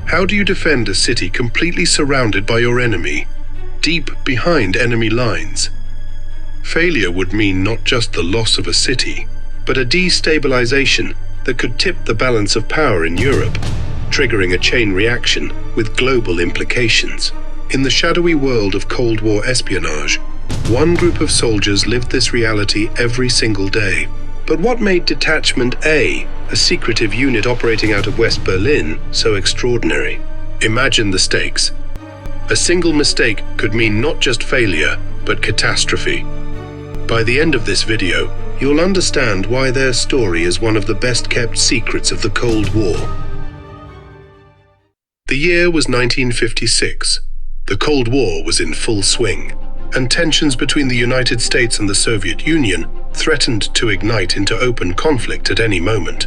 How do you defend a city completely surrounded by your enemy, deep behind enemy lines? Failure would mean not just the loss of a city, but a destabilization that could tip the balance of power in Europe, triggering a chain reaction with global implications. In the shadowy world of Cold War espionage, one group of soldiers lived this reality every single day. But what made Detachment A, a secretive unit operating out of West Berlin, so extraordinary? Imagine the stakes. A single mistake could mean not just failure, but catastrophe. By the end of this video, you'll understand why their story is one of the best-kept secrets of the Cold War. The year was 1956. The Cold War was in full swing, and tensions between the United States and the Soviet Union threatened to ignite into open conflict at any moment.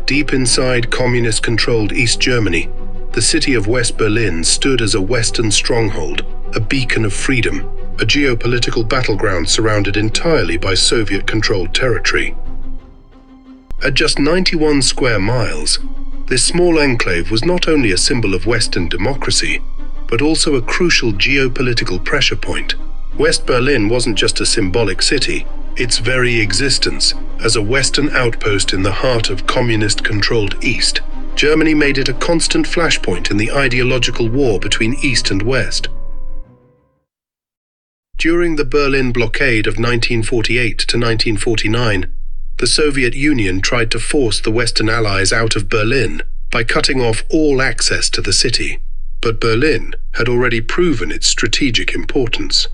Deep inside communist-controlled East Germany, the city of West Berlin stood as a Western stronghold, a beacon of freedom, a geopolitical battleground surrounded entirely by Soviet-controlled territory. At just 91 square miles, this small enclave was not only a symbol of Western democracy, but also a crucial geopolitical pressure point. West Berlin wasn't just a symbolic city, its very existence, as a Western outpost in the heart of communist-controlled East, Germany made it a constant flashpoint in the ideological war between East and West. During the Berlin blockade of 1948 to 1949, the Soviet Union tried to force the Western Allies out of Berlin by cutting off all access to the city. But Berlin had already proven its strategic importance.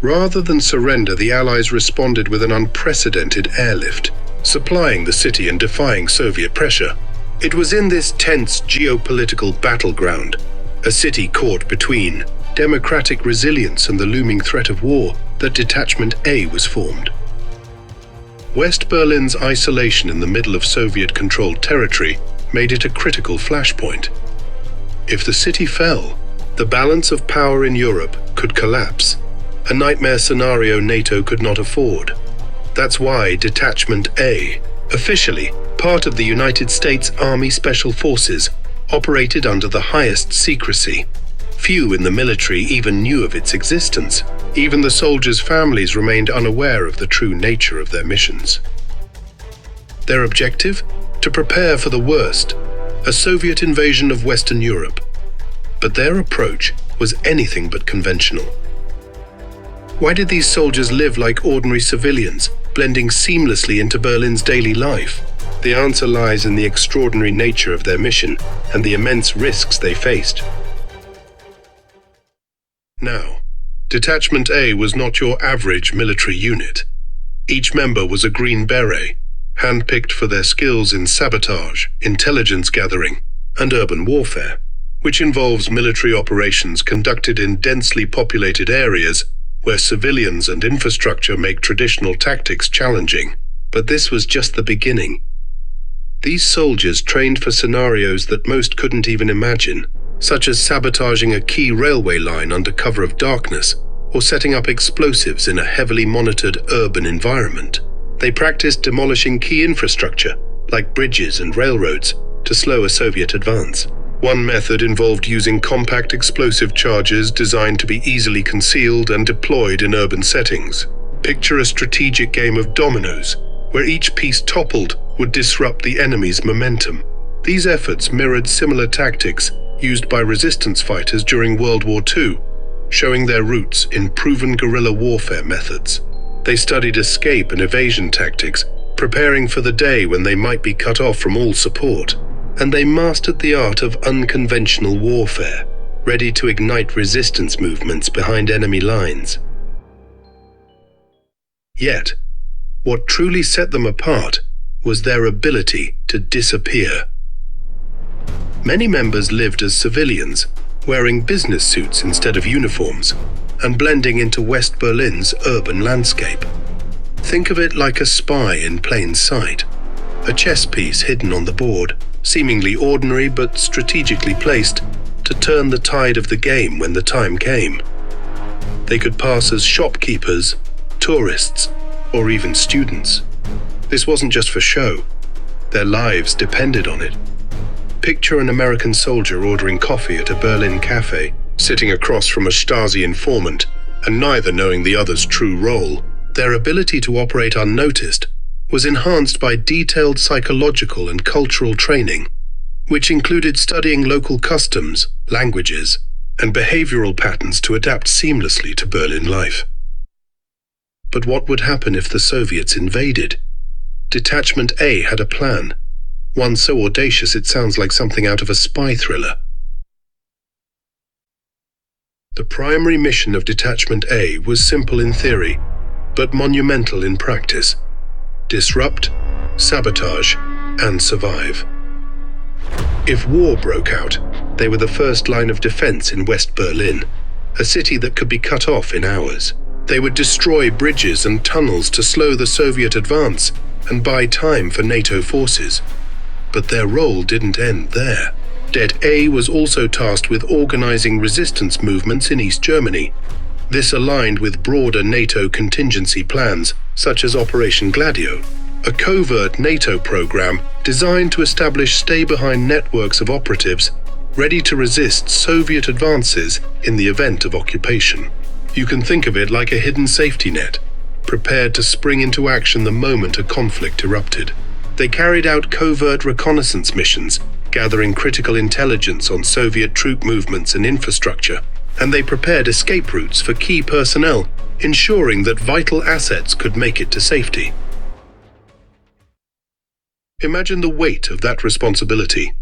Rather than surrender, the Allies responded with an unprecedented airlift, supplying the city and defying Soviet pressure. It was in this tense geopolitical battleground, a city caught between democratic resilience and the looming threat of war, that Detachment A was formed. West Berlin's isolation in the middle of Soviet-controlled territory made it a critical flashpoint. If the city fell, the balance of power in Europe could collapse, a nightmare scenario NATO could not afford. That's why Detachment A, officially part of the United States Army Special Forces, operated under the highest secrecy. Few in the military even knew of its existence. Even the soldiers' families remained unaware of the true nature of their missions. Their objective? To prepare for the worst, a Soviet invasion of Western Europe. But their approach was anything but conventional. Why did these soldiers live like ordinary civilians, blending seamlessly into Berlin's daily life? The answer lies in the extraordinary nature of their mission and the immense risks they faced. Now, Detachment A was not your average military unit. Each member was a Green Beret, handpicked for their skills in sabotage, intelligence gathering, and urban warfare, which involves military operations conducted in densely populated areas where civilians and infrastructure make traditional tactics challenging. But this was just the beginning. These soldiers trained for scenarios that most couldn't even imagine, such as sabotaging a key railway line under cover of darkness, or setting up explosives in a heavily monitored urban environment. They practiced demolishing key infrastructure, like bridges and railroads, to slow a Soviet advance. One method involved using compact explosive charges designed to be easily concealed and deployed in urban settings. Picture a strategic game of dominoes, where each piece toppled would disrupt the enemy's momentum. These efforts mirrored similar tactics used by resistance fighters during World War II, showing their roots in proven guerrilla warfare methods. They studied escape and evasion tactics, preparing for the day when they might be cut off from all support. And they mastered the art of unconventional warfare, ready to ignite resistance movements behind enemy lines. Yet, what truly set them apart was their ability to disappear. Many members lived as civilians, wearing business suits instead of uniforms, and blending into West Berlin's urban landscape. Think of it like a spy in plain sight, a chess piece hidden on the board, seemingly ordinary but strategically placed to turn the tide of the game when the time came. They could pass as shopkeepers, tourists, or even students. This wasn't just for show. Their lives depended on it. Picture an American soldier ordering coffee at a Berlin cafe, sitting across from a Stasi informant, and neither knowing the other's true role. Their ability to operate unnoticed was enhanced by detailed psychological and cultural training, which included studying local customs, languages, and behavioral patterns to adapt seamlessly to Berlin life. But what would happen if the Soviets invaded? Detachment A had a plan, one so audacious it sounds like something out of a spy thriller. The primary mission of Detachment A was simple in theory, but monumental in practice: disrupt, sabotage, and survive. If war broke out, they were the first line of defense in West Berlin, a city that could be cut off in hours. They would destroy bridges and tunnels to slow the Soviet advance and buy time for NATO forces. But their role didn't end there. Det A was also tasked with organizing resistance movements in East Germany. This aligned with broader NATO contingency plans, such as Operation Gladio, a covert NATO program designed to establish stay-behind networks of operatives ready to resist Soviet advances in the event of occupation. You can think of it like a hidden safety net, prepared to spring into action the moment a conflict erupted. They carried out covert reconnaissance missions, gathering critical intelligence on Soviet troop movements and infrastructure, and they prepared escape routes for key personnel, ensuring that vital assets could make it to safety. Imagine the weight of that responsibility.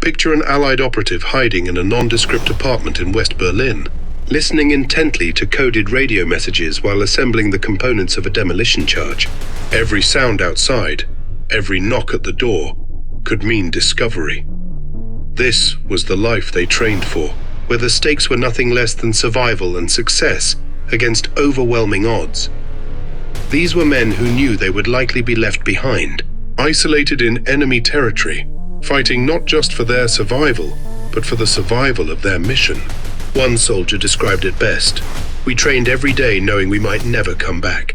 Picture an Allied operative hiding in a nondescript apartment in West Berlin, listening intently to coded radio messages while assembling the components of a demolition charge. Every sound outside, every knock at the door, could mean discovery. This was the life they trained for, where the stakes were nothing less than survival and success against overwhelming odds. These were men who knew they would likely be left behind, isolated in enemy territory, fighting not just for their survival, but for the survival of their mission. One soldier described it best: "We trained every day knowing we might never come back."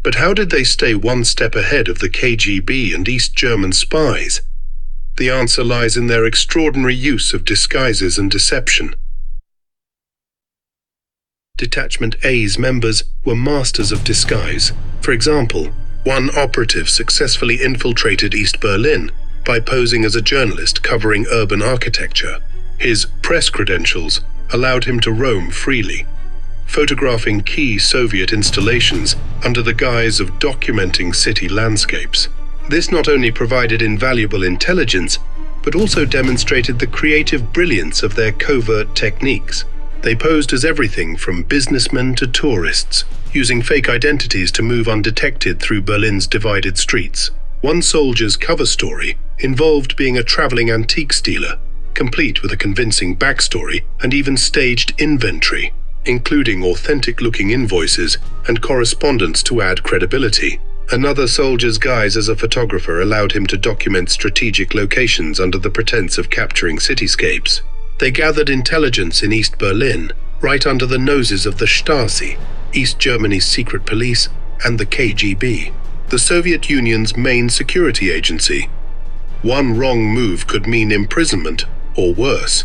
But how did they stay one step ahead of the KGB and East German spies? The answer lies in their extraordinary use of disguises and deception. Detachment A's members were masters of disguise. For example, one operative successfully infiltrated East Berlin by posing as a journalist covering urban architecture. His press credentials allowed him to roam freely, photographing key Soviet installations under the guise of documenting city landscapes. This not only provided invaluable intelligence, but also demonstrated the creative brilliance of their covert techniques. They posed as everything from businessmen to tourists, using fake identities to move undetected through Berlin's divided streets. One soldier's cover story involved being a traveling antiques dealer, complete with a convincing backstory and even staged inventory, including authentic-looking invoices and correspondence to add credibility. Another soldier's guise as a photographer allowed him to document strategic locations under the pretense of capturing cityscapes. They gathered intelligence in East Berlin, right under the noses of the Stasi, East Germany's secret police, and the KGB, the Soviet Union's main security agency. One wrong move could mean imprisonment, or worse.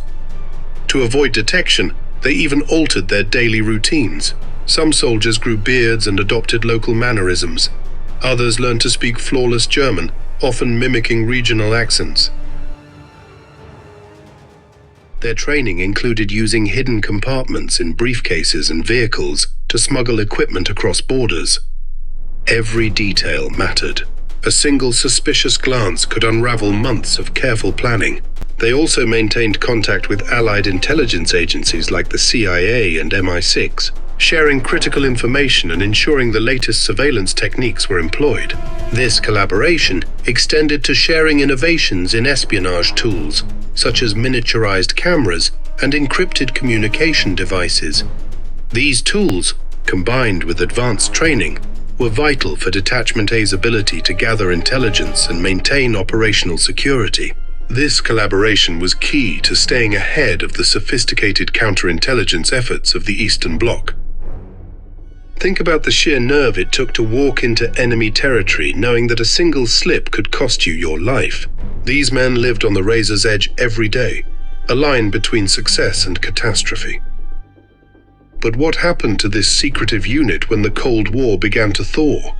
To avoid detection, they even altered their daily routines. Some soldiers grew beards and adopted local mannerisms. Others learned to speak flawless German, often mimicking regional accents. Their training included using hidden compartments in briefcases and vehicles to smuggle equipment across borders. Every detail mattered. A single suspicious glance could unravel months of careful planning. They also maintained contact with Allied intelligence agencies like the CIA and MI6, sharing critical information and ensuring the latest surveillance techniques were employed. This collaboration extended to sharing innovations in espionage tools, such as miniaturized cameras and encrypted communication devices. These tools, combined with advanced training, were vital for Detachment A's ability to gather intelligence and maintain operational security. This collaboration was key to staying ahead of the sophisticated counterintelligence efforts of the Eastern Bloc. Think about the sheer nerve it took to walk into enemy territory knowing that a single slip could cost you your life. These men lived on the razor's edge every day, a line between success and catastrophe. But what happened to this secretive unit when the Cold War began to thaw?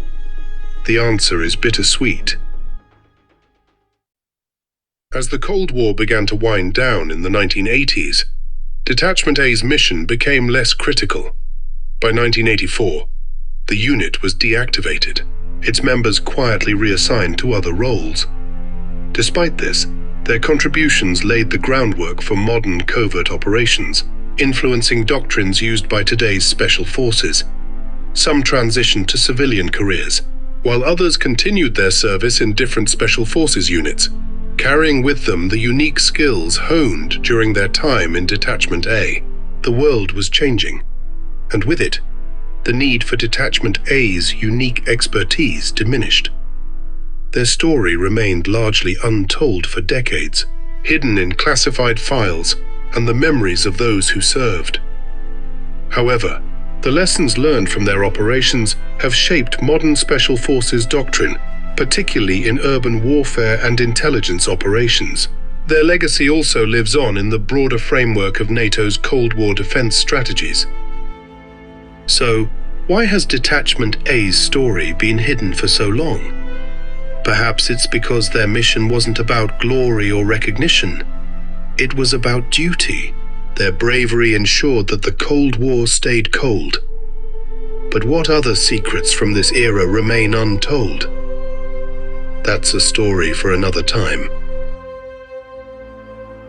The answer is bittersweet. As the Cold War began to wind down in the 1980s, Detachment A's mission became less critical. By 1984, the unit was deactivated, its members quietly reassigned to other roles. Despite this, their contributions laid the groundwork for modern covert operations, influencing doctrines used by today's special forces. Some transitioned to civilian careers, while others continued their service in different special forces units, carrying with them the unique skills honed during their time in Detachment A. The world was changing, and with it, the need for Detachment A's unique expertise diminished. Their story remained largely untold for decades, hidden in classified files and the memories of those who served. However, the lessons learned from their operations have shaped modern special forces doctrine, particularly in urban warfare and intelligence operations. Their legacy also lives on in the broader framework of NATO's Cold War defense strategies. So, why has Detachment A's story been hidden for so long? Perhaps it's because their mission wasn't about glory or recognition. It was about duty. Their bravery ensured that the Cold War stayed cold. But what other secrets from this era remain untold? That's a story for another time.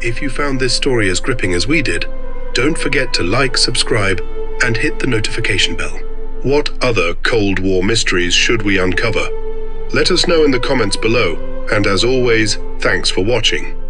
If you found this story as gripping as we did, don't forget to like, subscribe, and hit the notification bell. What other Cold War mysteries should we uncover? Let us know in the comments below, and as always, thanks for watching.